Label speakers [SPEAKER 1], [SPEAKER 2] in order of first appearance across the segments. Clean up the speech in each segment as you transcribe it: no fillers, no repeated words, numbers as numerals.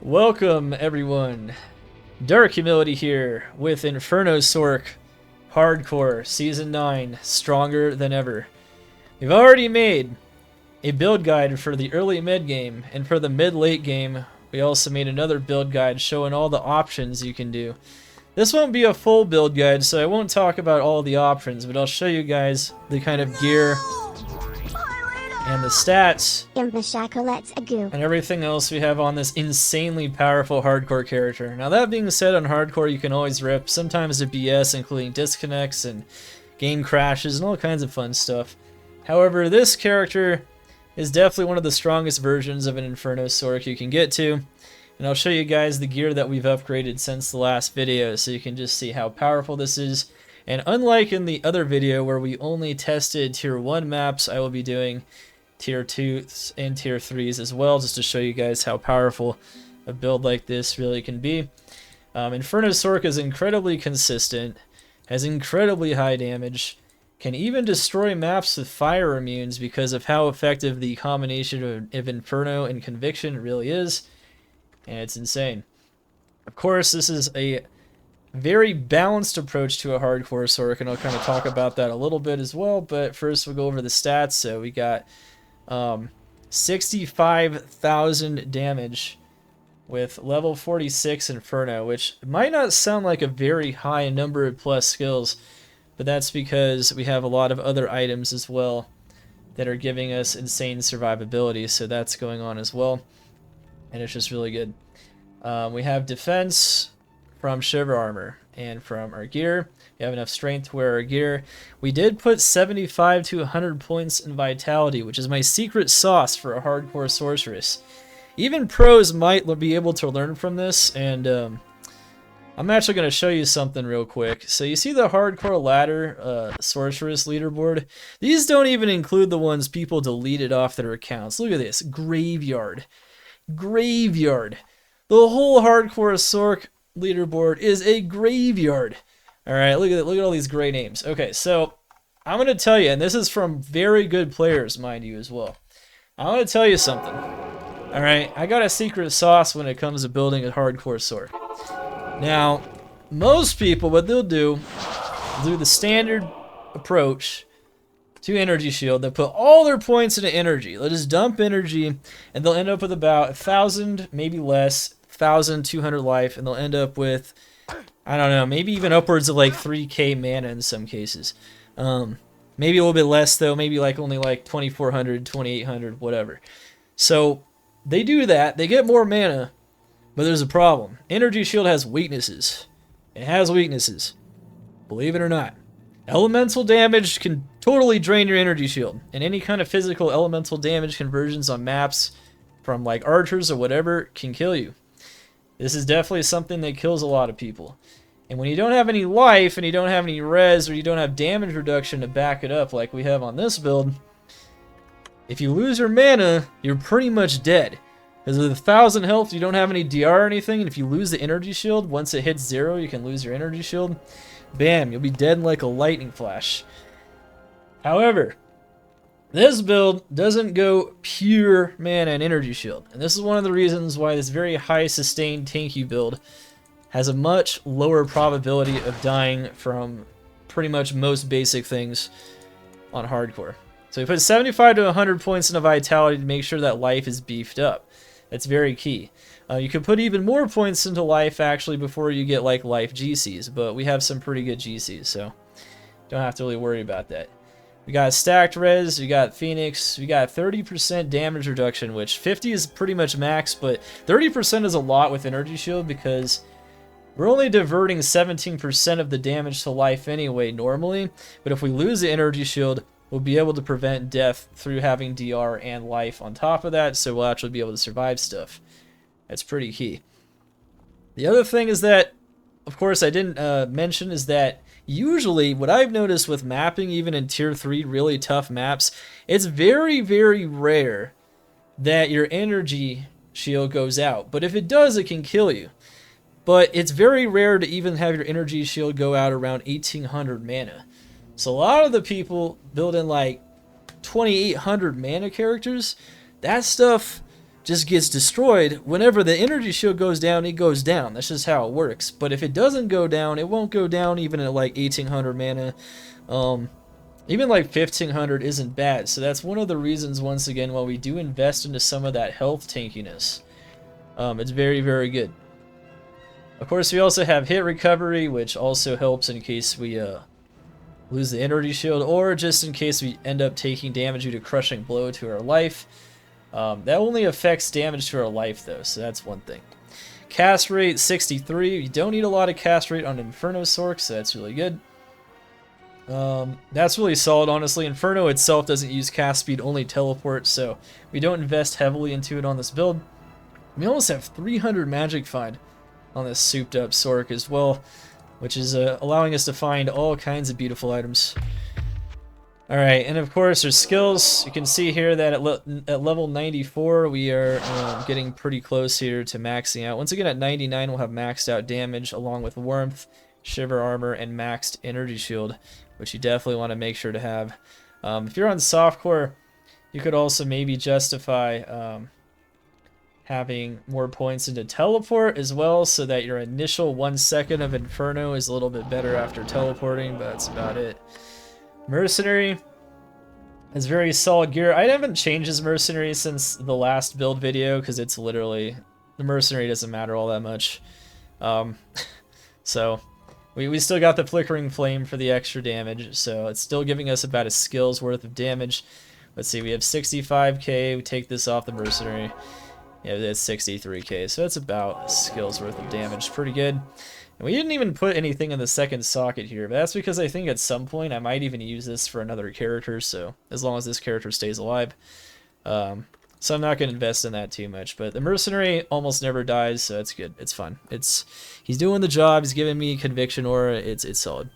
[SPEAKER 1] Welcome everyone, Dark Humility here with Inferno Sorc Hardcore Season 9, Stronger Than Ever. We've already made a build guide for the early mid game, and for the mid-late game we also made another build guide showing all the options you can do. This won't be a full build guide, so I won't talk about all the options, but I'll show you guys the kind of gear and the stats and everything else we have on this insanely powerful hardcore character. Now that being said, on hardcore you can always rip sometimes the BS, including disconnects and game crashes and all kinds of fun stuff. However, this character is definitely one of the strongest versions of an Inferno Sorc you can get to, and I'll show you guys the gear that we've upgraded since the last video so you can just see how powerful this is. And unlike in the other video where we only tested tier 1 maps, I will be doing tier 2s and tier 3s as well, just to show you guys how powerful a build like this really can be. Inferno Sorc is incredibly consistent, has incredibly high damage, can even destroy maps with fire immunes because of how effective the combination of Inferno and Conviction really is, and it's insane. Of course, this is a very balanced approach to a hardcore Sorc, and I'll kind of talk about that a little bit as well, but first we'll go over the stats. So we got 65,000 damage with level 46 Inferno, which might not sound like a very high number of plus skills, but that's because we have a lot of other items as well that are giving us insane survivability, so that's going on as well, and it's just really good. We have defense from Shiver Armor and from our gear. We have enough strength to wear our gear. We did put 75 to 100 points in vitality, which is my secret sauce for a hardcore sorceress. Even pros might be able to learn from this, and I'm actually going to show you something real quick. So you see the hardcore ladder sorceress leaderboard? These don't even include the ones people deleted off their accounts. Look at this. Graveyard. Graveyard. The whole hardcore Sorc leaderboard is a graveyard. Alright, look at all these great names. Okay, so I'm going to tell you, and this is from very good players, mind you, as well. I'm going to tell you something. Alright, I got a secret sauce when it comes to building a hardcore Sorc. Now, most people, what they'll do the standard approach to energy shield. They'll put all their points into energy. They'll just dump energy, and they'll end up with about 1,000, maybe less, 1,200 life, and they'll end up with, I don't know, maybe even upwards of like 3k mana in some cases. Maybe a little bit less though, maybe like only like 2,400, 2,800, whatever. So they do that, they get more mana, but there's a problem. Energy shield has weaknesses. It has weaknesses, believe it or not. Elemental damage can totally drain your energy shield, and any kind of physical elemental damage conversions on maps from like archers or whatever can kill you. This is definitely something that kills a lot of people. And when you don't have any life, and you don't have any res, or you don't have damage reduction to back it up like we have on this build, if you lose your mana, you're pretty much dead. Because with 1,000 health, you don't have any DR or anything, and if you lose the energy shield, once it hits 0, you can lose your energy shield. Bam, you'll be dead like a lightning flash. However, this build doesn't go pure mana and energy shield, and this is one of the reasons why this very high sustained tanky build has a much lower probability of dying from pretty much most basic things on hardcore. So we put 75 to 100 points into vitality to make sure that life is beefed up. That's very key. You can put even more points into life actually before you get like life GCs, but we have some pretty good GCs, so don't have to really worry about that. We got stacked res, we got Phoenix, we got 30% damage reduction, which 50 is pretty much max, but 30% is a lot with energy shield because we're only diverting 17% of the damage to life anyway normally, but if we lose the energy shield, we'll be able to prevent death through having DR and life on top of that, so we'll actually be able to survive stuff. That's pretty key. The other thing is that, of course, I didn't mention is that usually what I've noticed with mapping, even in tier 3 really tough maps, it's very, very rare that your energy shield goes out. But if it does, it can kill you. But it's very rare to even have your energy shield go out around 1,800 mana. So a lot of the people build in like 2,800 mana characters. That stuff just gets destroyed. Whenever the energy shield goes down, it goes down. That's just how it works. But if it doesn't go down, it won't go down even at like 1800 mana. Even like 1500 isn't bad. So that's one of the reasons, once again, why we do invest into some of that health tankiness. It's very, very good. Of course, we also have hit recovery, which also helps in case we lose the energy shield, or just in case we end up taking damage due to crushing blow to our life. That only affects damage to our life, though, so that's one thing. Cast rate 63. You don't need a lot of cast rate on Inferno Sorc, so that's really good. That's really solid, honestly. Inferno itself doesn't use cast speed, only teleport, so we don't invest heavily into it on this build. We almost have 300 magic find on this souped up Sorc as well, which is allowing us to find all kinds of beautiful items. Alright, and of course our skills. You can see here that at level 94 we are getting pretty close here to maxing out. Once again at 99 we'll have maxed out damage along with warmth, shiver armor, and maxed energy shield, which you definitely want to make sure to have. If you're on softcore, you could also maybe justify having more points into teleport as well, so that your initial 1 second of Inferno is a little bit better after teleporting, but that's about it. Mercenary is very solid gear. I haven't changed his Mercenary since the last build video, because it's literally, the Mercenary doesn't matter all that much. So we still got the Flickering Flame for the extra damage, so it's still giving us about a skill's worth of damage. Let's see, we have 65k, we take this off the Mercenary. Yeah, that's 63k, so that's about a skill's worth of damage. Pretty good. And we didn't even put anything in the second socket here, but that's because I think at some point I might even use this for another character, so as long as this character stays alive. So I'm not going to invest in that too much, but the Mercenary almost never dies, so that's good. It's fun. He's doing the job, he's giving me Conviction Aura, it's solid.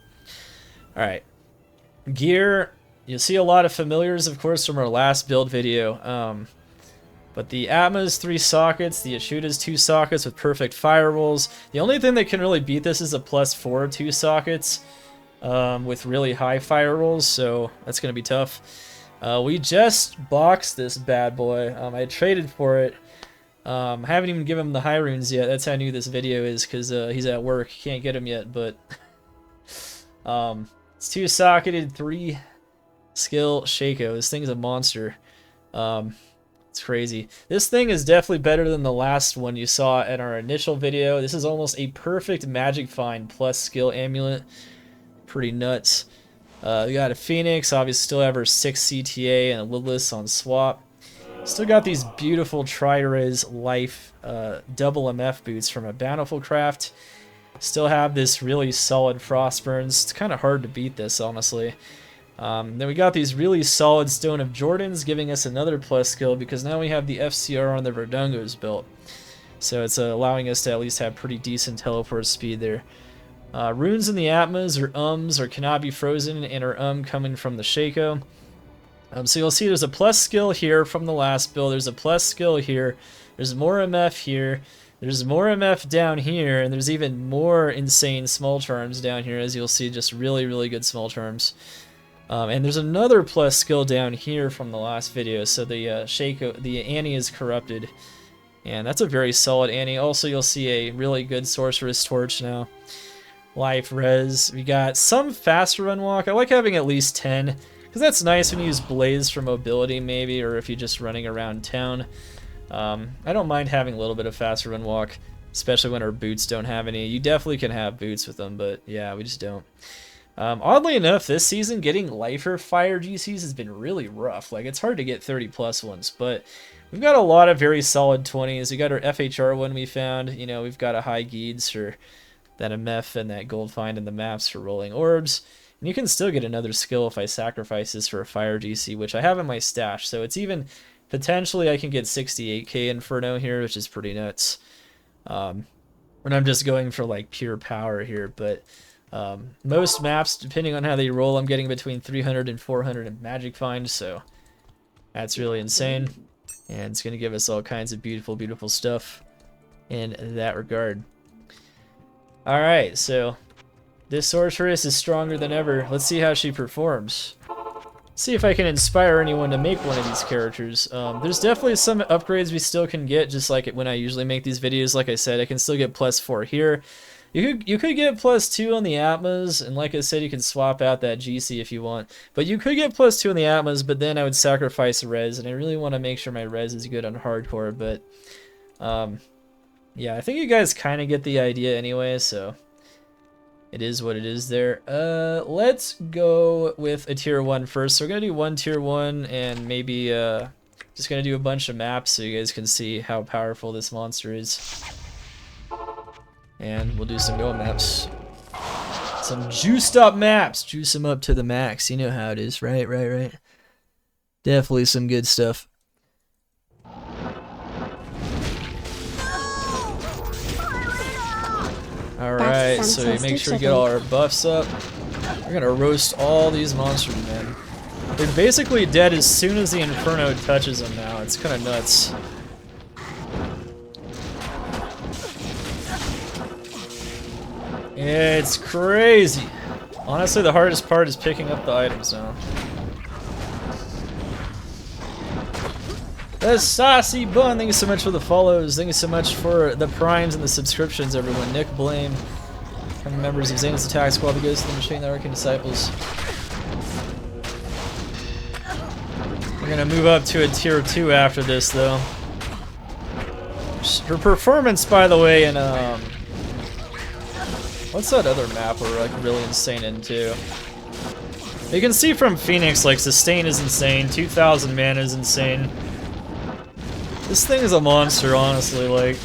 [SPEAKER 1] Alright. Gear, you'll see a lot of familiars, of course, from our last build video. But the Atma's 3 sockets, the Ashuda's 2 sockets with perfect fire rolls. The only thing that can really beat this is a +4 2 sockets with really high fire rolls, so that's going to be tough. We just boxed this bad boy. I traded for it. I haven't even given him the high runes yet. That's how new this video is, because he's at work. Can't get him yet, but it's 2 socketed, 3 skill Shaco. This thing's a monster. It's crazy. This thing is definitely better than the last one you saw in our initial video. This is almost a perfect magic find plus skill amulet. Pretty nuts. We got a Phoenix, obviously still have her 6 CTA and a Lilith on swap. Still got these beautiful Tri-Res Life double MF boots from a Bountiful Craft. Still have this really solid Frostburns. It's kind of hard to beat this, honestly. Then we got these really solid Stone of Jordans, giving us another plus skill because now we have the FCR on the Verdungos built. So it's allowing us to at least have pretty decent teleport speed there. Runes in the Atmas or cannot be frozen, and are coming from the Shaco. So you'll see there's a plus skill here from the last build, there's a plus skill here, there's more MF here, there's more MF down here, and there's even more insane small charms down here, as you'll see, just really, really good small charms. And there's another plus skill down here from the last video, so the Shaco, the Annie is corrupted, and that's a very solid Annie. Also, you'll see a really good Sorceress Torch now. Life Res. We got some faster run walk. I like having at least 10, because that's nice when you use Blaze for mobility, maybe, or if you're just running around town. I don't mind having a little bit of faster run walk, especially when our boots don't have any. You definitely can have boots with them, but yeah, we just don't. Oddly enough, this season, getting lifer fire GCs has been really rough. Like, it's hard to get 30+ ones, but we've got a lot of very solid 20s. We got our FHR one we found. You know, we've got a high Geeds for that MF and that gold find in the maps for rolling orbs. And you can still get another skill if I sacrifice this for a fire GC, which I have in my stash. So it's even, potentially I can get 68k Inferno here, which is pretty nuts. When I'm just going for like pure power here, but most maps, depending on how they roll, I'm getting between 300 and 400 in magic find, so that's really insane, and it's going to give us all kinds of beautiful, beautiful stuff in that regard. Alright, so this Sorceress is stronger than ever. Let's see how she performs. see if I can inspire anyone to make one of these characters. There's definitely some upgrades we still can get, just like when I usually make these videos. Like I said, I can still get +4 here. You could get +2 on the Atmas, and like I said, you can swap out that GC if you want. But you could get +2 on the Atmas, but then I would sacrifice res, and I really want to make sure my res is good on hardcore. But yeah, I think you guys kind of get the idea anyway, so it is what it is there. Let's go with a tier 1 first. So we're gonna do one tier 1, and maybe just gonna do a bunch of maps so you guys can see how powerful this monster is. And we'll do some go maps. Some juiced up maps. Juice them up to the max. You know how it is, right? Right. Definitely some good stuff. Alright, so we make sure we get all our buffs up. We're gonna roast all these monsters, man. They're basically dead as soon as the Inferno touches them now. It's kind of nuts. It's crazy. Honestly, the hardest part is picking up the items now. The Saucy Bun, thank you so much for the follows. Thank you so much for the primes and the subscriptions, everyone. Nick Blame, members of Xana's Attack Squad, the Ghost of the Machine, the Arcane Disciples. We're gonna move up to a tier 2 after this, though. Her performance, by the way, in what's that other map we're like really insane into? You can see from Phoenix, like, sustain is insane, 2,000 mana is insane. This thing is a monster, honestly, like.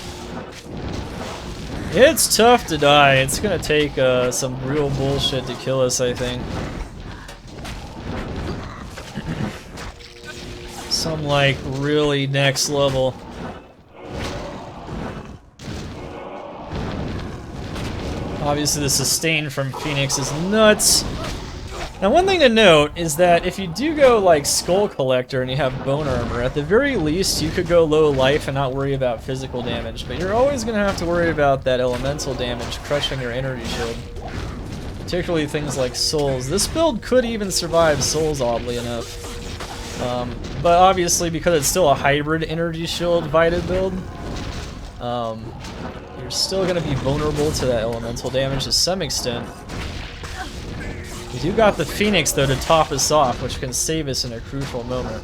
[SPEAKER 1] It's tough to die. It's gonna take some real bullshit to kill us, I think. Some, like, really next level. Obviously, the sustain from Phoenix is nuts. Now, one thing to note is that if you do go like Skull Collector and you have Bone Armor, at the very least you could go low life and not worry about physical damage, but you're always going to have to worry about that elemental damage crushing your energy shield. Particularly things like Souls. This build could even survive Souls, oddly enough. But obviously, because it's still a hybrid energy shield Vita build, you're still going to be vulnerable to that elemental damage to some extent. We do got the Phoenix, though, to top us off, which can save us in a crucial moment.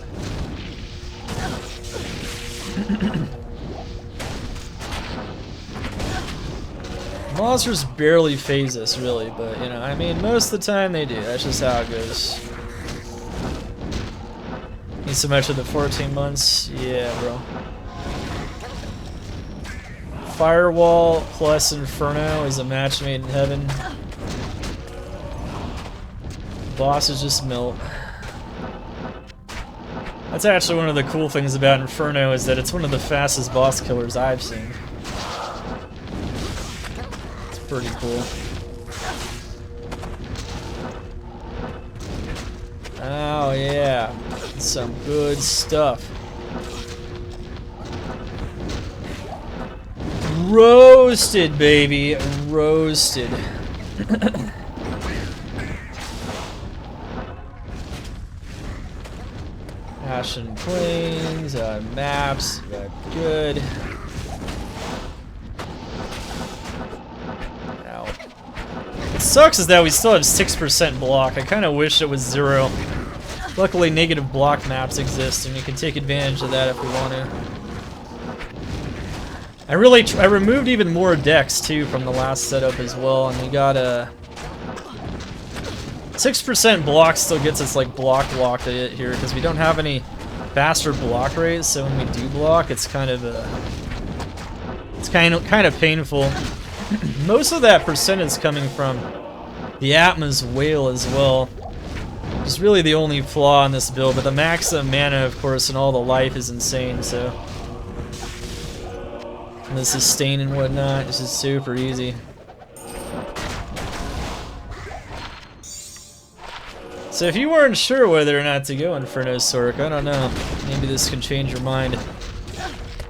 [SPEAKER 1] Monsters barely phase us, really, but, you know, I mean, most of the time they do. That's just how it goes. Need so much of the 14 months? Yeah, bro. Firewall plus Inferno is a match made in heaven. Boss is just melt. That's actually one of the cool things about Inferno, is that it's one of the fastest boss killers I've seen. It's pretty cool. Oh yeah, some good stuff. Roasted, baby, roasted. Ashen Plains, maps, good. Ow. What sucks is that we still have 6% block. I kind of wish it was 0. Luckily, negative block maps exist, and you can take advantage of that if we want to. I removed even more decks too from the last setup as well, and we got a 6% block still gets us like blocked here because we don't have any faster block rates. So when we do block, it's kind of painful. Most of that percent is coming from the Atma's Whale as well. It's really the only flaw in this build, but the maximum mana, of course, and all the life is insane. So. And the sustain and whatnot, this is super easy. So if you weren't sure whether or not to go Inferno Sorc, I don't know, maybe this can change your mind.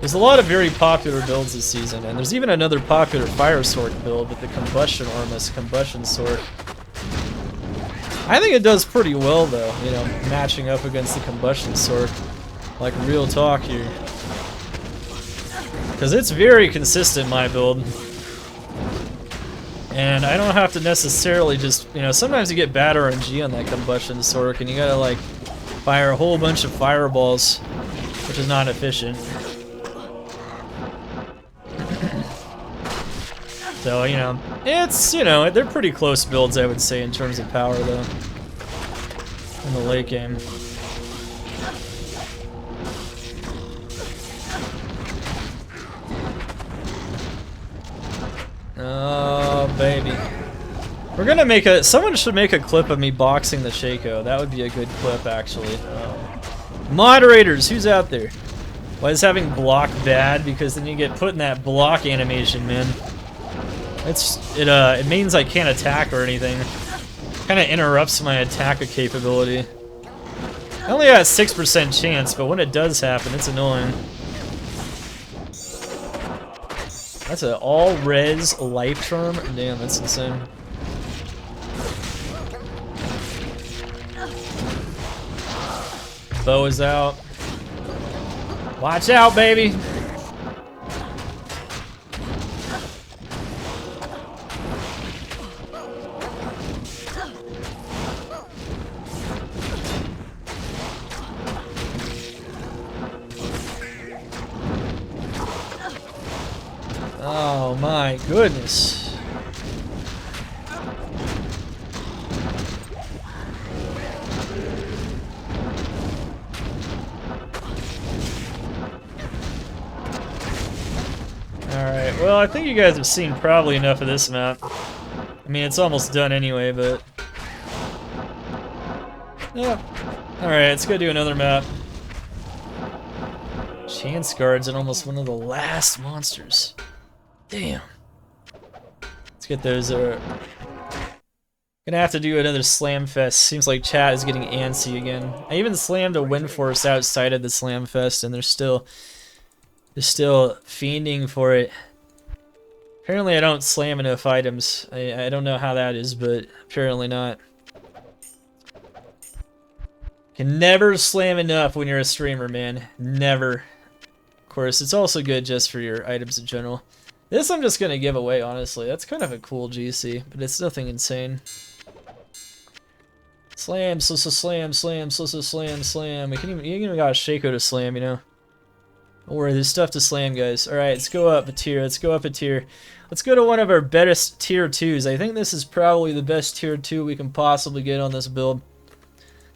[SPEAKER 1] There's a lot of very popular builds this season, and there's even another popular Fire Sorc build with the Combustion Ormus, Combustion Sorc. I think it does pretty well though, you know, matching up against the Combustion Sorc. Like real talk here. Because it's very consistent, my build. And I don't have to necessarily just, you know, sometimes you get bad RNG on that Combustion Sorc and you gotta like fire a whole bunch of fireballs, which is not efficient. So, you know, it's, you know, they're pretty close builds, I would say, in terms of power, though, in the late game. Oh, baby. We're gonna make a, someone should make a clip of me boxing the Shaco. That would be a good clip, actually. Moderators, who's out there? Why is having block bad? Because then you get put in that block animation, man. It means I can't attack or anything. Kind of interrupts my attack capability. I only got a 6% chance, but when it does happen, it's annoying. That's an all-res life charm? Damn, that's insane. Bow is out. Watch out, baby! Oh my goodness. Alright, well I think you guys have seen probably enough of this map. I mean it's almost done anyway, but... yeah. Alright, let's go do another map. Chance guards and almost one of the last monsters. Damn. Let's get those. Gonna have to do another slam fest. Seems like chat is getting antsy again. I even slammed a wind force outside of the slam fest, and they're still fiending for it. Apparently, I don't slam enough items. I don't know how that is, but apparently not. Can never slam enough when you're a streamer, man. Never. Of course, it's also good just for your items in general. This I'm just gonna give away, honestly. That's kind of a cool GC, but it's nothing insane. Slam, slam, slam, slam, slam. You even got a Shaco to slam, you know. Don't worry, there's stuff to slam, guys. Alright, let's go up a tier, let's go up a tier. Let's go to one of our best tier 2s. I think this is probably the best tier 2 we can possibly get on this build.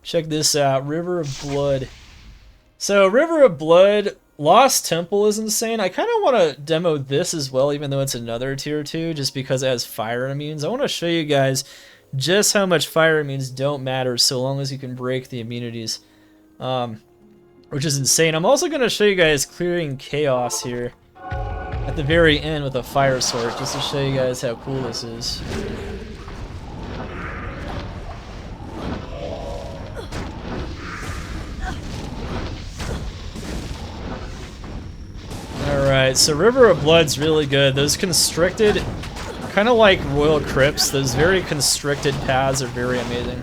[SPEAKER 1] Check this out, River of Blood. So, River of Blood... Lost Temple is insane. I kind of want to demo this as well, even though it's another tier 2, just because it has fire immunes. I want to show you guys just how much fire immunes don't matter so long as you can break the immunities, which is insane. I'm also going to show you guys clearing chaos here at the very end with a Fire Sorc, just to show you guys how cool this is. Alright, so River of Blood's really good. Those constricted, kind of like Royal Crypts, those very constricted paths are very amazing.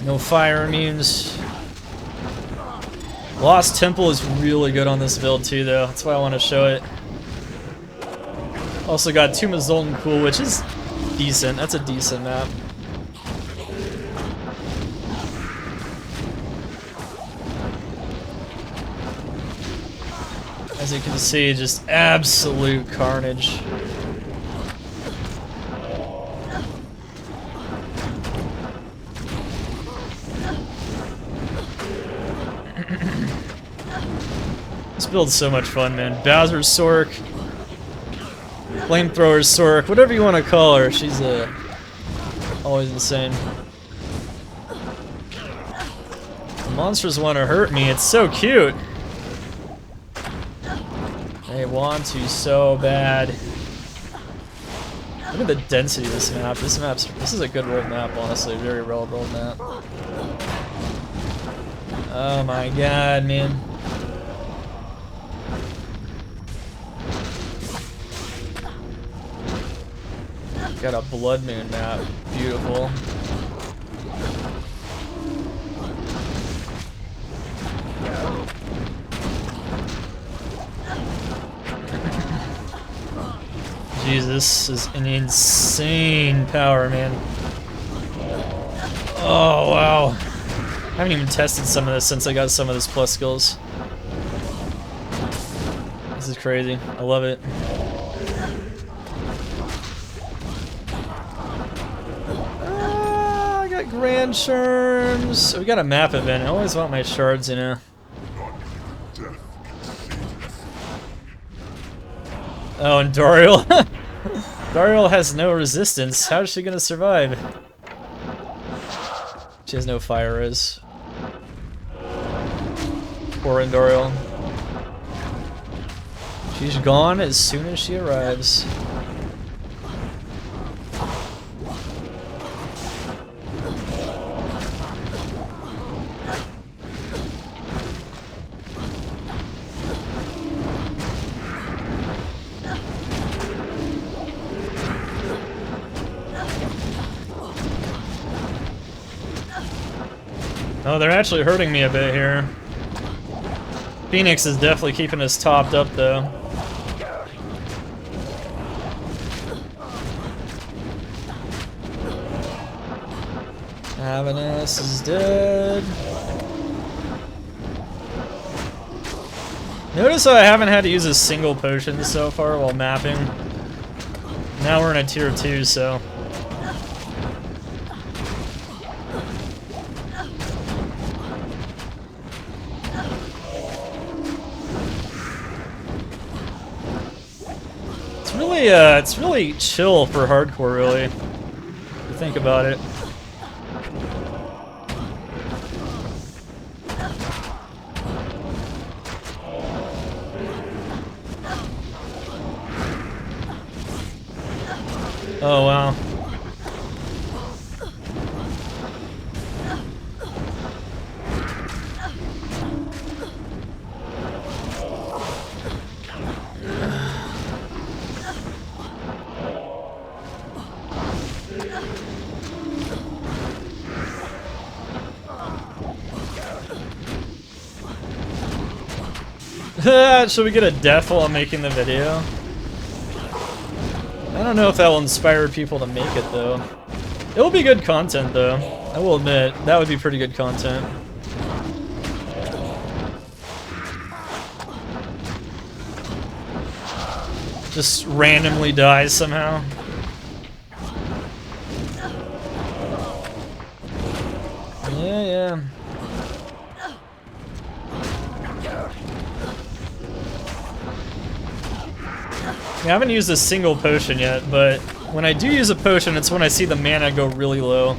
[SPEAKER 1] No fire immunes. Lost Temple is really good on this build too, though. That's why I want to show it. Also got Tomb of Zoltan, which is decent. That's a decent map. As you can see, just absolute carnage. This build's so much fun, man. Bowser's Sorc, Flamethrower's Sorc, whatever you want to call her, she's always insane. The monsters want to hurt me, it's so cute. They want to so bad. Look at the density of this map. This is a good rolled map, honestly. Very well rolled map. Oh my god, man. Got a blood moon map. Beautiful. Jesus, this is an insane power, man. Oh, wow. I haven't even tested some of this since I got some of this plus skills. This is crazy. I love it. I got grand shards. We got a map event. I always want my shards, you know. Oh, and Dariel. Dariel has no resistance. How is she gonna survive? She has no fire res. Poor Dariel. She's gone as soon as she arrives. Oh, they're actually hurting me a bit here. Phoenix is definitely keeping us topped up, though. Avenus is dead. Notice how I haven't had to use a single potion so far while mapping. Now we're in a tier 2, so... it's really chill for hardcore, really, if you think about it. Oh, wow. Should we get a death while I'm making the video? I don't know if that will inspire people to make it, though. It will be good content, though. I will admit, that would be pretty good content. Just randomly dies somehow. Yeah. I haven't used a single potion yet, but when I do use a potion, it's when I see the mana go really low.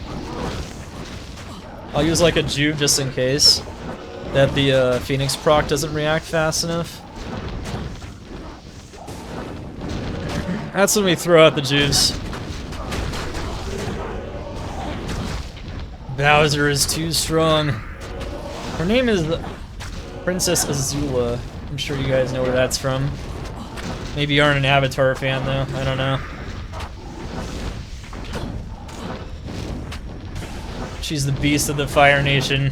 [SPEAKER 1] I'll use like a Juve just in case that the Phoenix proc doesn't react fast enough. That's when we throw out the Juves. Bowser is too strong. Her name is Princess Azula. I'm sure you guys know where that's from. Maybe you aren't an Avatar fan, though. I don't know. She's the beast of the Fire Nation.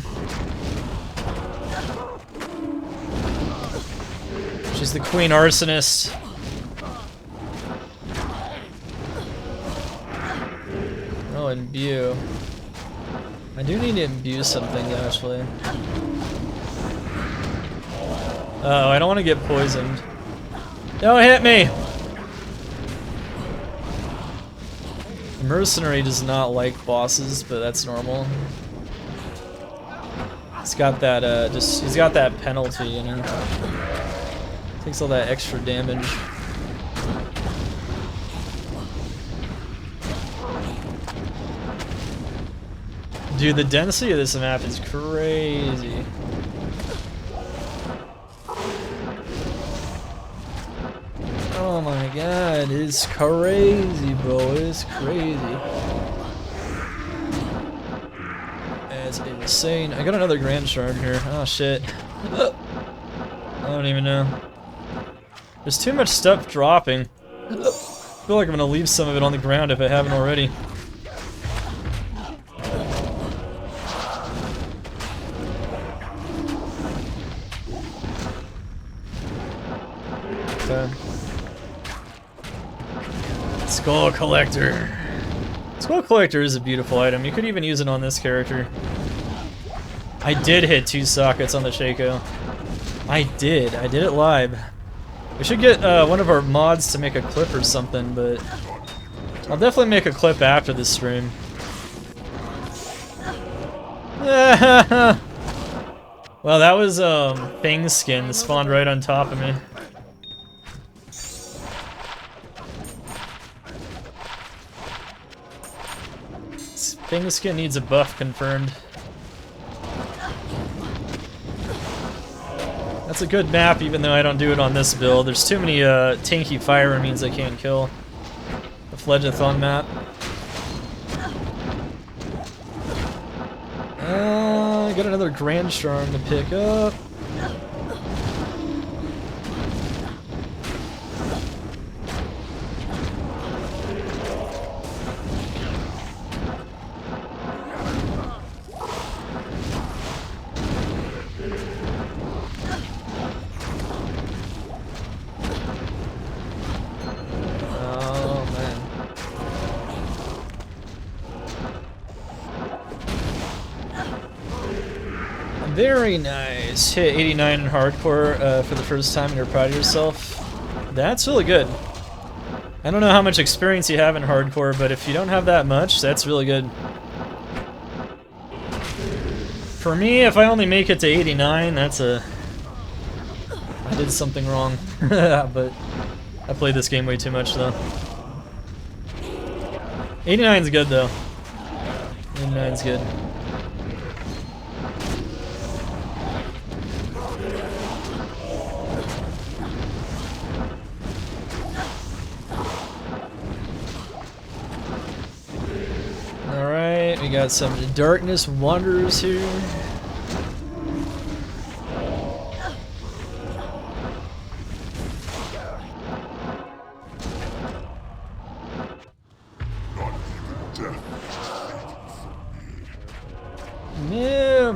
[SPEAKER 1] She's the Queen Arsonist. Oh, imbue. I do need to imbue something, actually. Uh-oh, I don't want to get poisoned. Don't hit me! The Mercenary does not like bosses, but that's normal. He's got that, he's got that penalty, you know? Takes all that extra damage. Dude, the density of this map is crazy. Oh my god, it's crazy, bro. It's crazy. It's insane. I got another Grand Shard here. Oh shit. I don't even know. There's too much stuff dropping. feel like I'm gonna leave some of it on the ground if I haven't already. Okay. Skull Collector. Skull Collector is a beautiful item. You could even use it on this character. I did hit 2 sockets on the Shaco. I did it live. We should get one of our mods to make a clip or something, but I'll definitely make a clip after this stream. Well, that was Fang skin that spawned right on top of me. Fang skin needs a buff confirmed. That's a good map, even though I don't do it on this build. There's too many tanky fire means I can't kill. The Fledgathon map. I got another Grand Charm to pick up. Very nice. Hit 89 in hardcore for the first time and you're proud of yourself. That's really good. I don't know how much experience you have in hardcore, but if you don't have that much, that's really good. For me, if I only make it to 89, that's a... I did something wrong. But I played this game way too much, though. 89's good, though. 89's good. Alright, we got some Darkness Wanderers here. No.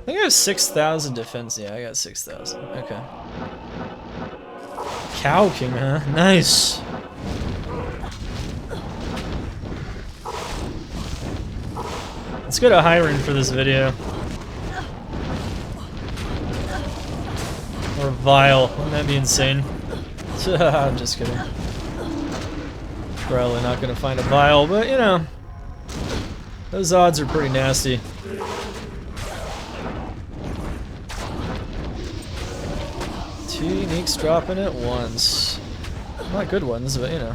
[SPEAKER 1] I think I have 6,000 defense. Yeah, I got 6,000. Okay. Cow King, huh? Nice. Let's go to Hiren for this video. Or Vile. Wouldn't that be insane? I'm just kidding. Probably not gonna find a Vile, but you know. Those odds are pretty nasty. Two uniques dropping at once. Not good ones, but you know.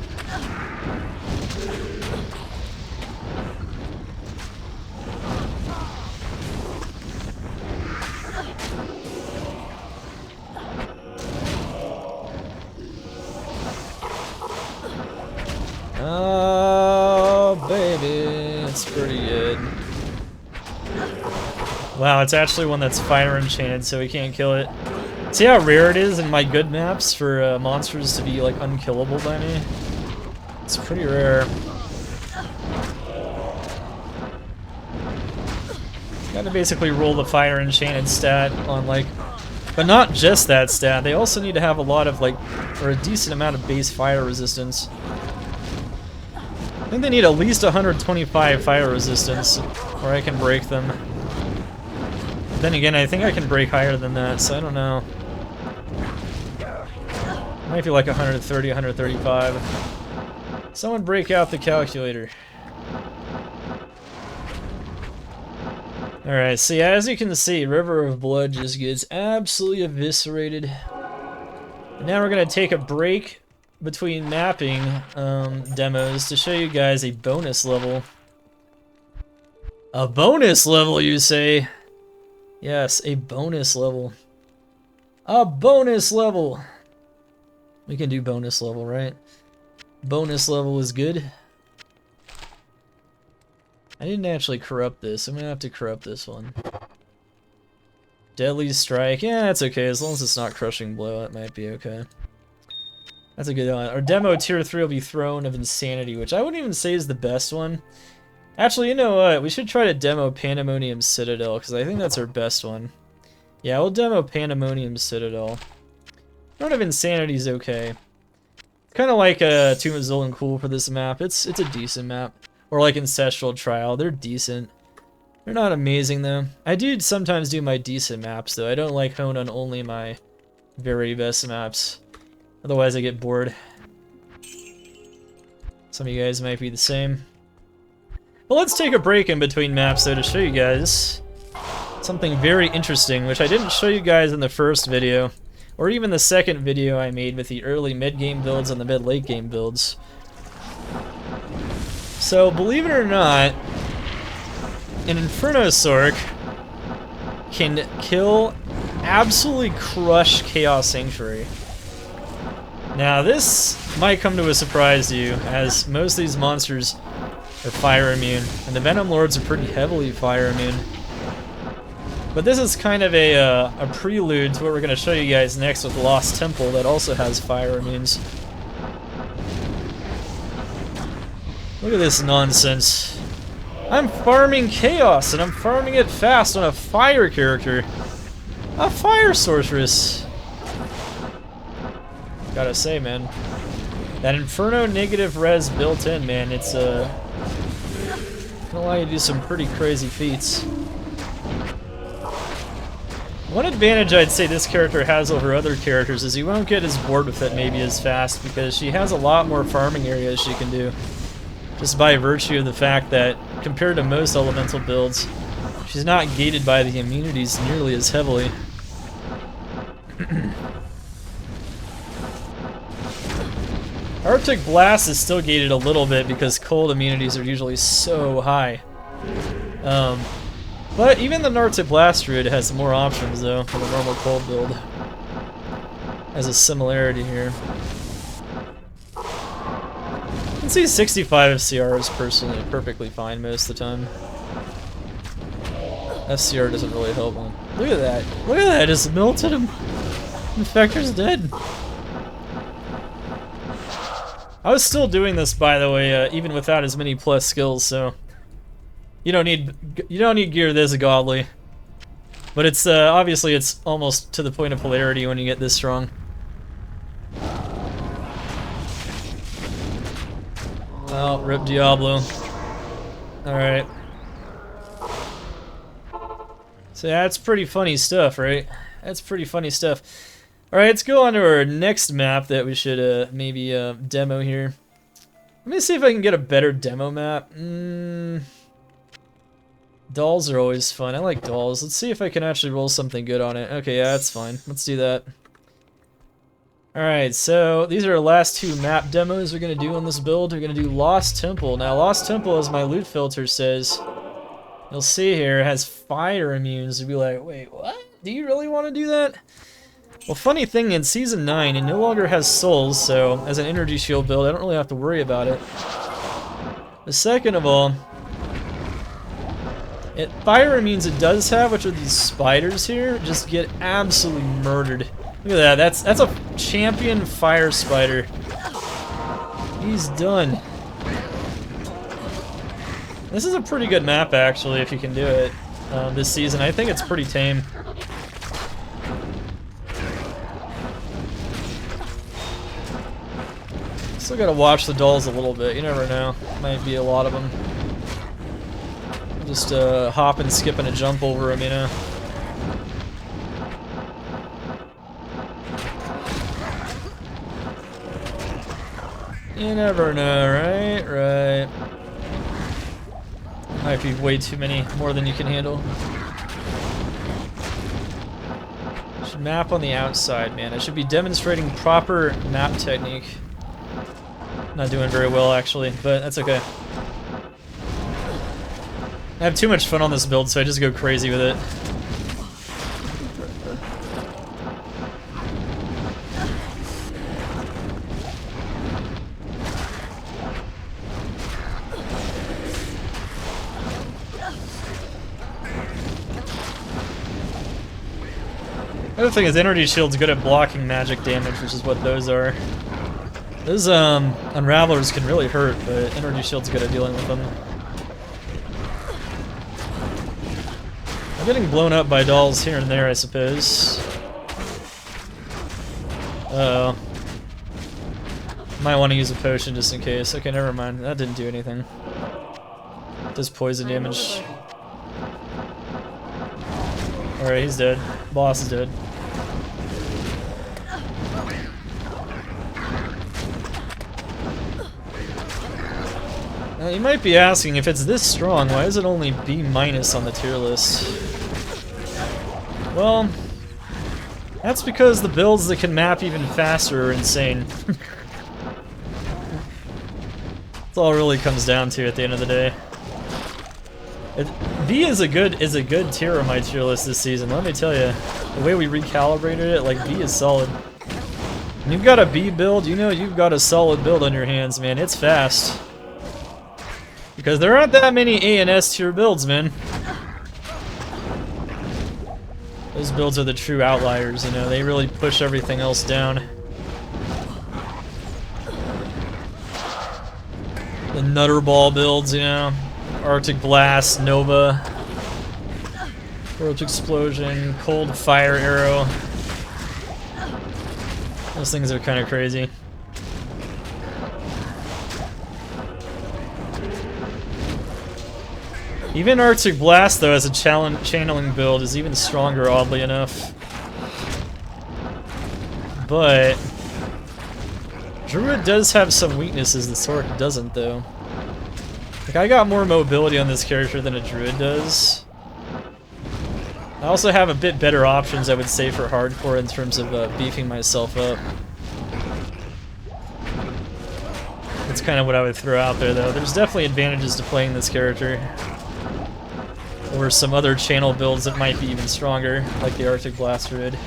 [SPEAKER 1] Oh, baby, it's pretty good. Wow, it's actually one that's fire enchanted, so we can't kill it. See how rare it is in my good maps for monsters to be, like, unkillable by me? It's pretty rare. Gotta basically roll the fire enchanted stat on, like... But not just that stat, they also need to have a lot of, like, or a decent amount of base fire resistance. I think they need at least 125 fire resistance, or I can break them. But then again, I think I can break higher than that, so I don't know. Might be like 130, 135. Someone break out the calculator. Alright, so yeah, as you can see, River of Blood just gets absolutely eviscerated. And now we're gonna take a break between mapping demos to show you guys a bonus level. A bonus level, you say? Yes, a bonus level. A bonus level! We can do bonus level, right? Bonus level is good. I didn't actually corrupt this. I'm gonna have to corrupt this one. Deadly Strike. Yeah, that's okay. As long as it's not Crushing Blow, that might be okay. That's a good one. Our demo tier 3 will be Throne of Insanity, which I wouldn't even say is the best one. Actually, you know what? We should try to demo Pandemonium Citadel, because I think that's our best one. Yeah, we'll demo Pandemonium Citadel. Throne of Insanity is okay. Kind of like Tomb of Zolan Cool for this map. It's a decent map. Or like Ancestral Trial. They're decent. They're not amazing, though. I do sometimes do my decent maps, though. I don't like hone on only my very best maps. Otherwise, I get bored. Some of you guys might be the same. Well, let's take a break in between maps, though, to show you guys something very interesting, which I didn't show you guys in the first video, or even the second video I made with the early mid-game builds and the mid-late game builds. So, believe it or not, an Inferno Sorc can kill, absolutely crush Chaos Sanctuary. Now, this might come to a surprise to you, as most of these monsters are fire immune, and the Venom Lords are pretty heavily fire immune. But this is kind of a prelude to what we're going to show you guys next with Lost Temple that also has fire immunes. Look at this nonsense. I'm farming Chaos, and I'm farming it fast on a fire character. A Fire Sorceress. Gotta say, man. That Inferno negative res built in, man, it's gonna allow you to do some pretty crazy feats. One advantage I'd say this character has over other characters is you won't get as bored with it maybe as fast, because she has a lot more farming areas she can do. Just by virtue of the fact that, compared to most elemental builds, she's not gated by the immunities nearly as heavily. Arctic Blast is still gated a little bit because cold immunities are usually so high. But even the Arctic Blast Druid has more options though for the normal cold build. Has a similarity here. I can see 65 FCR is personally perfectly fine most of the time. FCR doesn't really help him. Look at that. Look at that, just melted him. Infector's dead. I was still doing this, by the way, even without as many plus skills, so you don't need gear this godly. But it's obviously it's almost to the point of polarity when you get this strong. Oh, rip Diablo. Alright. So that's pretty funny stuff, right? That's pretty funny stuff. Alright, let's go on to our next map that we should maybe demo here. Let me see if I can get a better demo map. Dolls are always fun. I like dolls. Let's see if I can actually roll something good on it. Okay, yeah, that's fine. Let's do that. Alright, so these are our last two map demos we're going to do on this build. We're going to do Lost Temple. Now, Lost Temple, as my loot filter says, you'll see here, has fire immunes. You'll be like, wait, what? Do you really want to do that? Well, funny thing, in Season 9, it no longer has souls, so as an energy shield build, I don't really have to worry about it. The second of all, fire immunes it does have, which are these spiders here, just get absolutely murdered. Look at that, that's a champion fire spider. He's done. This is a pretty good map, actually, if you can do it this season. I think it's pretty tame. Still gotta watch the dolls a little bit, you never know. Might be a lot of them. Just hop and skip and a jump over them, you know. You never know, right? Right. Might be way too many, more than you can handle. Should map on the outside, man. I should be demonstrating proper map technique. Not doing very well, actually, but that's okay. I have too much fun on this build, so I just go crazy with it. The other thing is energy shield's good at blocking magic damage, which is what those are. Those unravelers can really hurt, but energy shield's good at dealing with them. I'm getting blown up by dolls here and there, I suppose. Uh-oh. Might want to use a potion just in case. Okay, never mind. That didn't do anything. Does poison damage. Alright, he's dead. Boss is dead. Now you might be asking, if it's this strong, why is it only B- on the tier list? Well, that's because the builds that can map even faster are insane. That's all it really comes down to at the end of the day. B is a good tier on my tier list this season, let me tell you. The way we recalibrated it, like B is solid. When you've got a B build, you know you've got a solid build on your hands, man. It's fast. Because there aren't that many A and S tier builds, man. Those builds are the true outliers, you know, they really push everything else down. The Nutterball builds, you know, Arctic Blast, Nova, Roach Explosion, Cold Fire Arrow. Those things are kind of crazy. Even Arctic Blast, though, as a channeling build, is even stronger, oddly enough. But Druid does have some weaknesses the Sorc doesn't, though. Like, I got more mobility on this character than a Druid does. I also have a bit better options, I would say, for hardcore in terms of beefing myself up. That's kind of what I would throw out there, though. There's definitely advantages to playing this character. Or some other channel builds that might be even stronger, like the Arctic Blast Druid.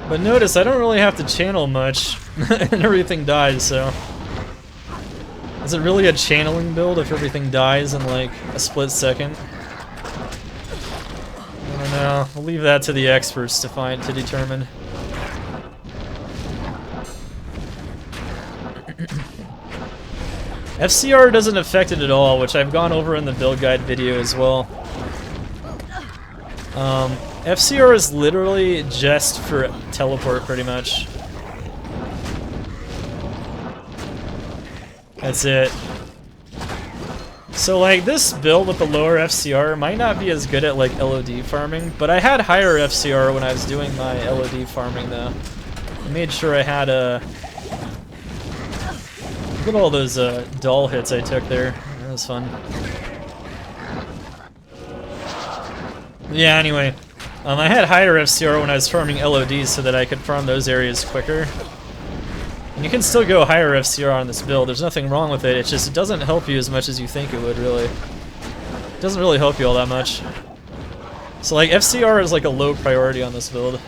[SPEAKER 1] But notice, I don't really have to channel much, and everything dies, so... Is it really a channeling build if everything dies in, like, a split second? I don't know. We'll leave that to the experts to determine. FCR doesn't affect it at all, which I've gone over in the build guide video as well. FCR is literally just for teleport, pretty much. That's it. So, like, this build with the lower FCR might not be as good at, like, LOD farming, but I had higher FCR when I was doing my LOD farming, though. I made sure I had a... Look at all those doll hits I took there. That was fun. Yeah, anyway. I had higher FCR when I was farming LODs so that I could farm those areas quicker. And you can still go higher FCR on this build. There's nothing wrong with it. It's just it doesn't help you as much as you think it would, really. It doesn't really help you all that much. So, like, FCR is like a low priority on this build.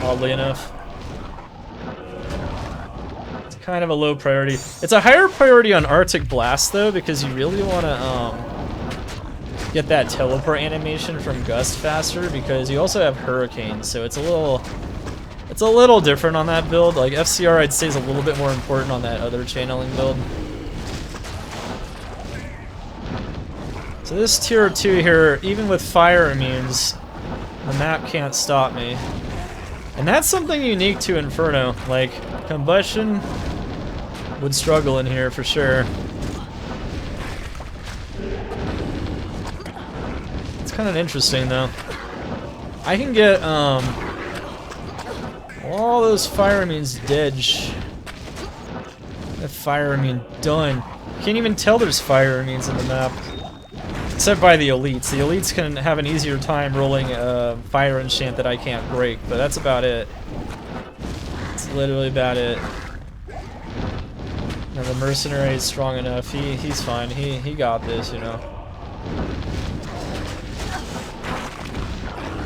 [SPEAKER 1] Oddly enough. Kind of a low priority. It's a higher priority on Arctic Blast, though, because you really want to get that teleport animation from Gust faster, because you also have Hurricane, so it's a little different on that build. Like, FCR, I'd say, is a little bit more important on that other channeling build. So this tier 2 here, even with fire immunes, the map can't stop me. And that's something unique to Inferno. Like, Combustion would struggle in here for sure. It's kind of interesting though. I can get all those fire immunes dead. That fire immune done. Can't even tell there's fire immunes in the map. Except by the elites. The elites can have an easier time rolling a fire enchant that I can't break, but that's about it. It's literally about it. And the Mercenary is strong enough. He's fine. He got this, you know.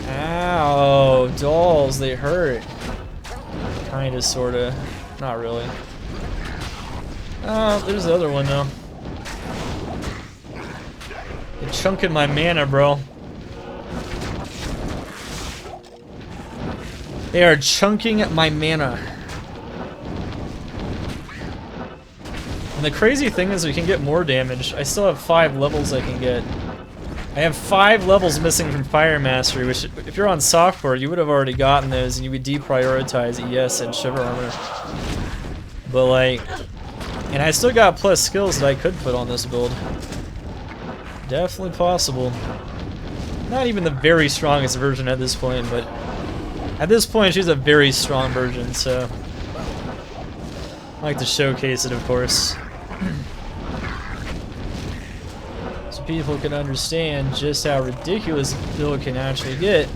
[SPEAKER 1] Ow, dolls, they hurt. Kinda, sorta. Not really. Oh, there's the other one though. chunking my mana, bro. They are chunking my mana. And the crazy thing is we can get more damage. I still have 5 levels I can get. I have 5 levels missing from Fire Mastery, which if you're on software, you would have already gotten those and you would deprioritize ES and Shiver Armor. But like, and I still got plus skills that I could put on this build. Definitely possible. Not even the very strongest version at this point, but at this point she's a very strong version, so I like to showcase it, of course. So people can understand just how ridiculous the build can actually get.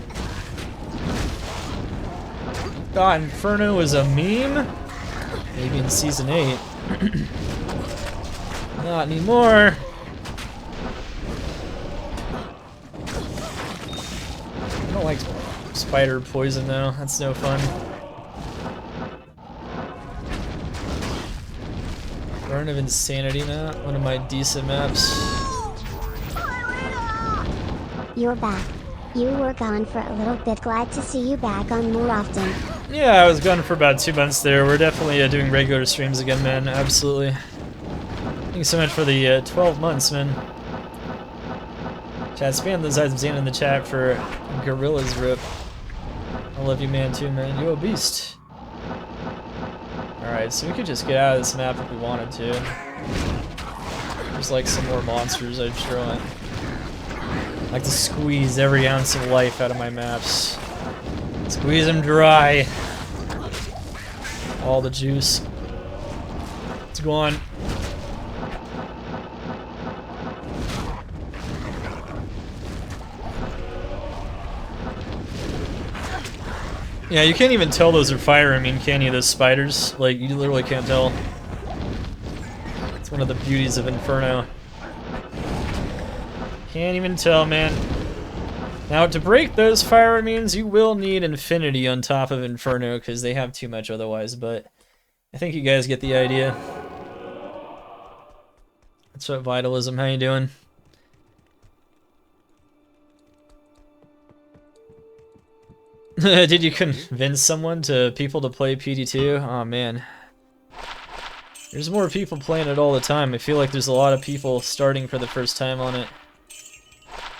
[SPEAKER 1] Thought Inferno was a meme? Maybe in Season 8. Not anymore. I don't like spider poison though, that's no fun. Burn of Insanity now, one of my decent maps.
[SPEAKER 2] You're back. You were gone for a little bit. Glad to see you back on more often.
[SPEAKER 1] Yeah, I was gone for about 2 months there. We're definitely doing regular streams again, man. Absolutely. Thank you so much for the 12 months, man. Chat, spam those items in the chat for Gorilla's Rip. I love you, man, too, man. You a beast. Alright, so we could just get out of this map if we wanted to. There's like some more monsters I'd throw in. I like to squeeze every ounce of life out of my maps. Squeeze them dry. All the juice. It's gone. Yeah, you can't even tell those are fire immune, can you, those spiders? Like, you literally can't tell. It's one of the beauties of Inferno. Can't even tell, man. Now, to break those fire immunes, you will need Infinity on top of Inferno, because they have too much otherwise, but I think you guys get the idea. What's up, Vitalism? How you doing? Did you convince someone people to play PD2? Oh man. There's more people playing it all the time. I feel like there's a lot of people starting for the first time on it.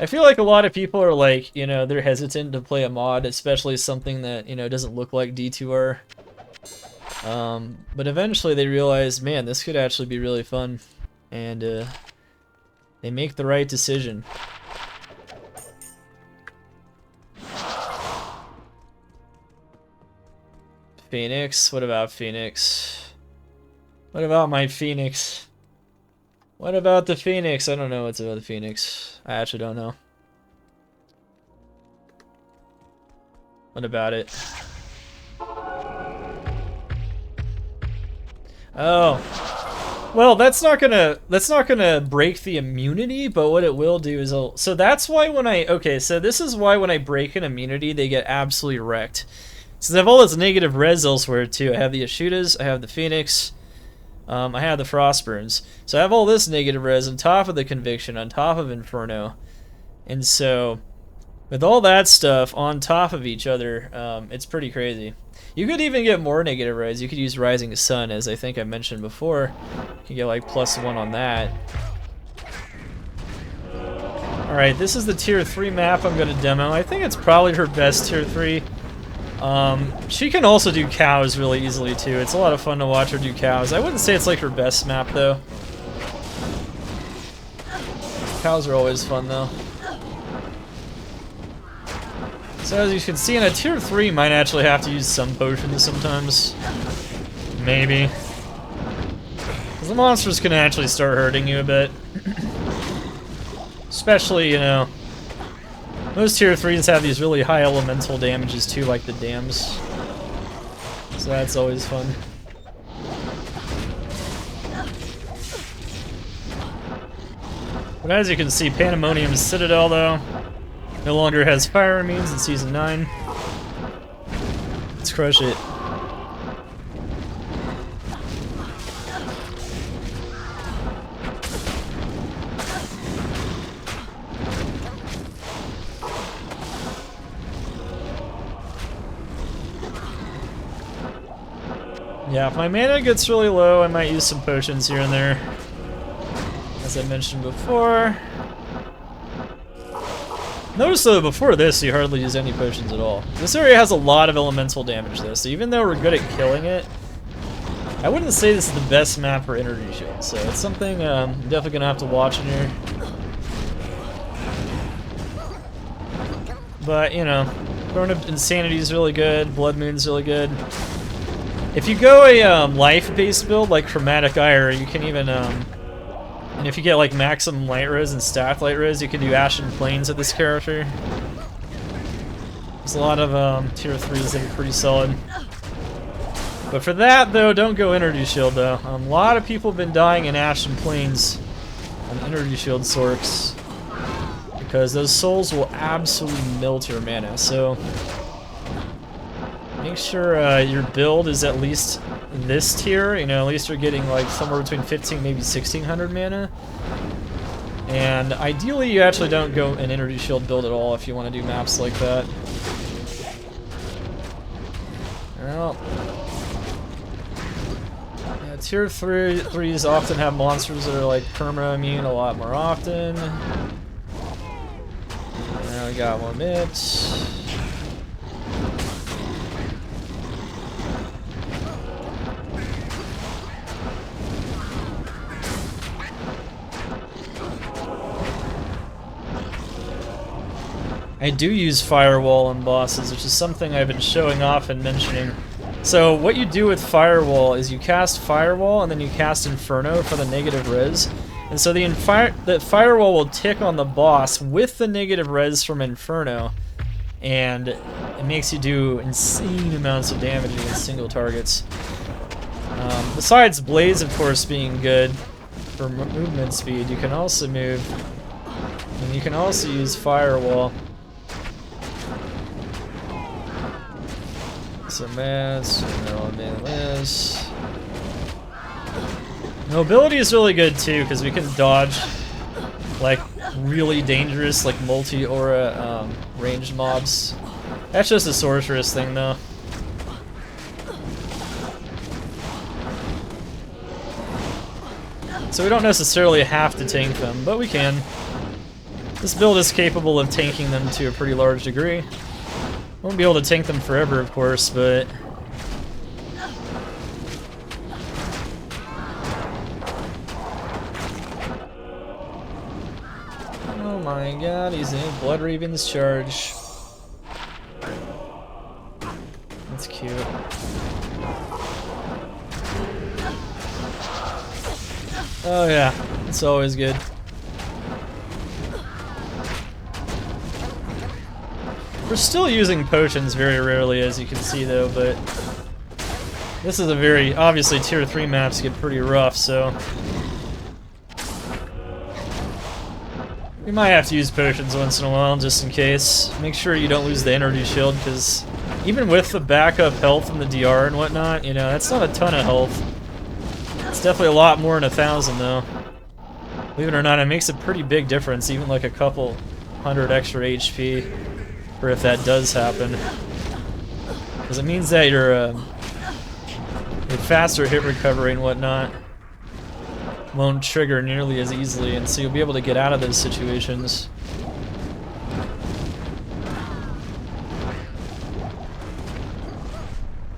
[SPEAKER 1] I feel like a lot of people are like, you know, they're hesitant to play a mod, especially something that, you know, doesn't look like D2R. But eventually they realize, man, this could actually be really fun. And they make the right decision. Phoenix? What about Phoenix? What about my Phoenix? What about the Phoenix? I don't know what's about the Phoenix. I actually don't know. What about it? Oh. Well, that's not gonna break the immunity, but what it will do is so that's why when so this is why when I break an immunity, they get absolutely wrecked. Since I have all this negative res elsewhere too. I have the Ashutas, I have the Phoenix, I have the Frostburns. So I have all this negative res on top of the Conviction, on top of Inferno. And so, with all that stuff on top of each other, it's pretty crazy. You could even get more negative res. You could use Rising Sun, as I think I mentioned before. You can get like +1 on that. Alright, this is the tier 3 map I'm going to demo. I think it's probably her best tier 3. She can also do cows really easily too. It's a lot of fun to watch her do cows. I wouldn't say it's like her best map though. Cows are always fun though. So as you can see, in a tier 3 might actually have to use some potions sometimes. Maybe. Because the monsters can actually start hurting you a bit. Especially, you know, most tier 3s have these really high elemental damages too, like the dams. So that's always fun. But as you can see, Pandemonium's Citadel, though, no longer has fire immunes in Season 9. Let's crush it. Yeah, if my mana gets really low, I might use some potions here and there. As I mentioned before. Notice though, before this, you hardly use any potions at all. This area has a lot of elemental damage though, so even though we're good at killing it, I wouldn't say this is the best map for energy shield, so it's something I'm definitely gonna have to watch in here. But, you know, Throne of Insanity is really good, Blood Moon's really good. If you go a life-based build like Chromatic Ire, you can even, and if you get like maximum light res and staff light res, you can do Ashen Plains with this character. There's a lot of tier 3s that are pretty solid. But for that though, don't go Energy Shield though. A lot of people have been dying in Ashen Plains on Energy Shield Sorcs, because those souls will absolutely melt your mana. So make sure your build is at least this tier. You know, at least you're getting like somewhere between 15, maybe 1600 mana. And ideally, you actually don't go an Energy Shield build at all if you want to do maps like that. Well, yeah, tier 3s often have monsters that are like perma-immune a lot more often. Now we got one bit. I do use Firewall on bosses, which is something I've been showing off and mentioning. So what you do with Firewall is you cast Firewall and then you cast Inferno for the negative res. And so the Firewall will tick on the boss with the negative res from Inferno, and it makes you do insane amounts of damage against single targets. Besides Blaze, of course, being good for movement speed, you can also move, and you can also use Firewall. So Mass, this. Mobility is really good too, because we can dodge like really dangerous, like multi-aura ranged mobs. That's just a sorceress thing though. So we don't necessarily have to tank them, but we can. This build is capable of tanking them to a pretty large degree. Won't be able to tank them forever, of course, but... Oh my god, he's in Blood Raven's charge. That's cute. Oh yeah, it's always good. We're still using potions very rarely, as you can see though, but this is a very, obviously tier 3 maps get pretty rough, so we might have to use potions once in a while just in case. Make sure you don't lose the energy shield, because even with the backup health from the DR and whatnot, you know, that's not a ton of health. It's definitely a lot more than 1,000 though. Believe it or not, it makes a pretty big difference, even like a couple hundred extra HP. Or if that does happen, because it means that your faster hit recovery and whatnot won't trigger nearly as easily, and so you'll be able to get out of those situations.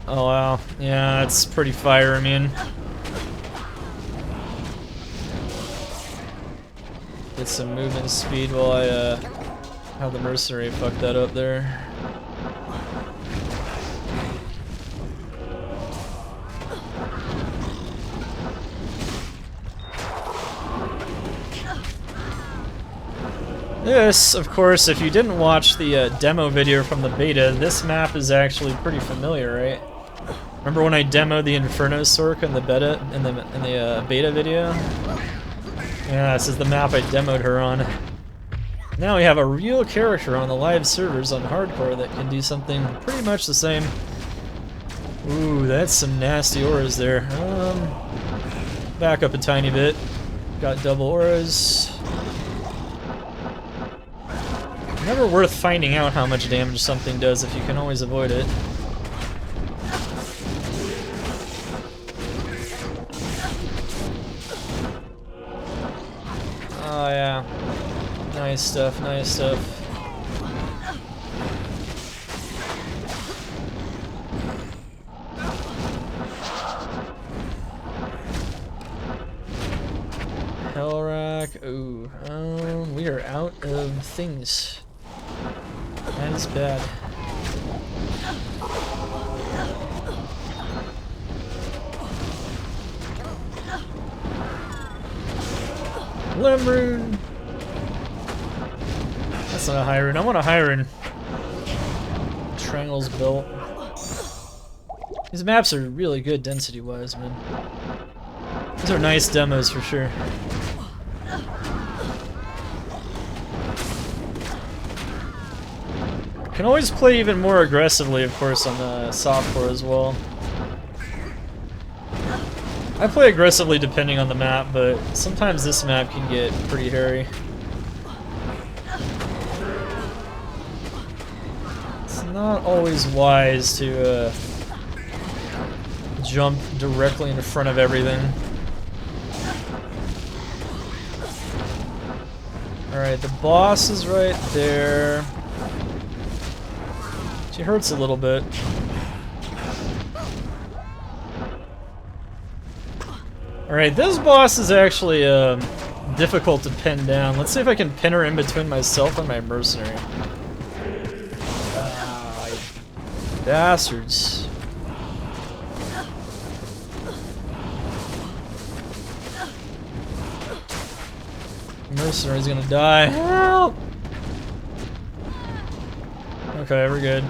[SPEAKER 1] Oh wow, yeah, that's pretty fire. I mean, get some movement speed while I how the Mercenary fucked that up there. This, of course, if you didn't watch the demo video from the beta, this map is actually pretty familiar, right? Remember when I demoed the Inferno Sorc in the beta beta video? Yeah, this is the map I demoed her on. Now we have a real character on the live servers on Hardcore that can do something pretty much the same. Ooh, that's some nasty auras there. Back up a tiny bit. Got double auras. Never worth finding out how much damage something does if you can always avoid it. Nice stuff, nice stuff. Hellrack. Ooh, we are out of things. That is bad. Limrune. That's not a high rune. I want a high rune. Triangle's built. These maps are really good density-wise, man. These are nice demos for sure. Can always play even more aggressively, of course, on the softcore as well. I play aggressively depending on the map, but sometimes this map can get pretty hairy. It's not always wise to jump directly in front of everything. Alright, the boss is right there. She hurts a little bit. Alright, this boss is actually difficult to pin down. Let's see if I can pin her in between myself and my mercenary. Bastards. Mercenary's gonna die. Help! Okay, we're good.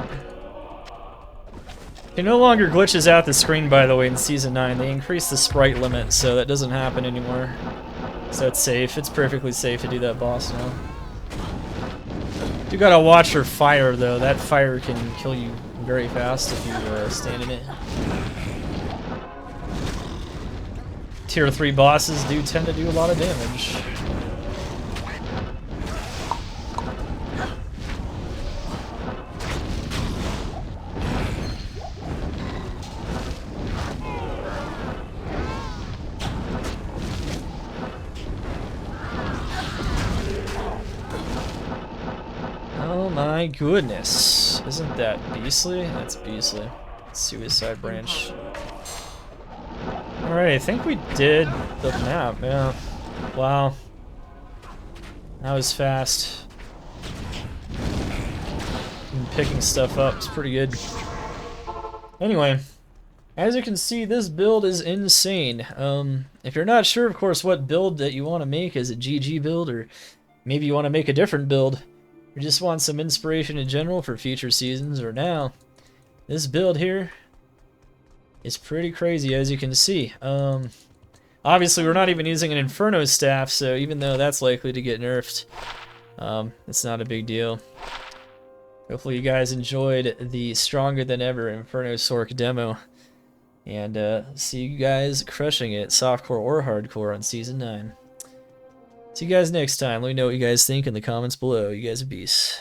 [SPEAKER 1] It no longer glitches out the screen, by the way, in Season 9. They increased the sprite limit, so that doesn't happen anymore. So it's safe. It's perfectly safe to do that boss now. You gotta watch her fire, though. That fire can kill you very fast if you stand in it. Tier 3 bosses do tend to do a lot of damage. Oh my goodness. Isn't that beastly? That's beastly. Suicide branch. Alright, I think we did the map, yeah. Wow. That was fast. And picking stuff up, it's pretty good. Anyway, as you can see, this build is insane. If you're not sure, of course, what build that you want to make, is a GG build, or maybe you want to make a different build, or just want some inspiration in general for future seasons or now, this build here is pretty crazy, as you can see. Obviously, we're not even using an Inferno staff, so even though that's likely to get nerfed, it's not a big deal. Hopefully you guys enjoyed the stronger than ever Inferno Sorc demo, and see you guys crushing it, softcore or hardcore, on Season 9. See you guys next time. Let me know what you guys think in the comments below. You guys are beasts.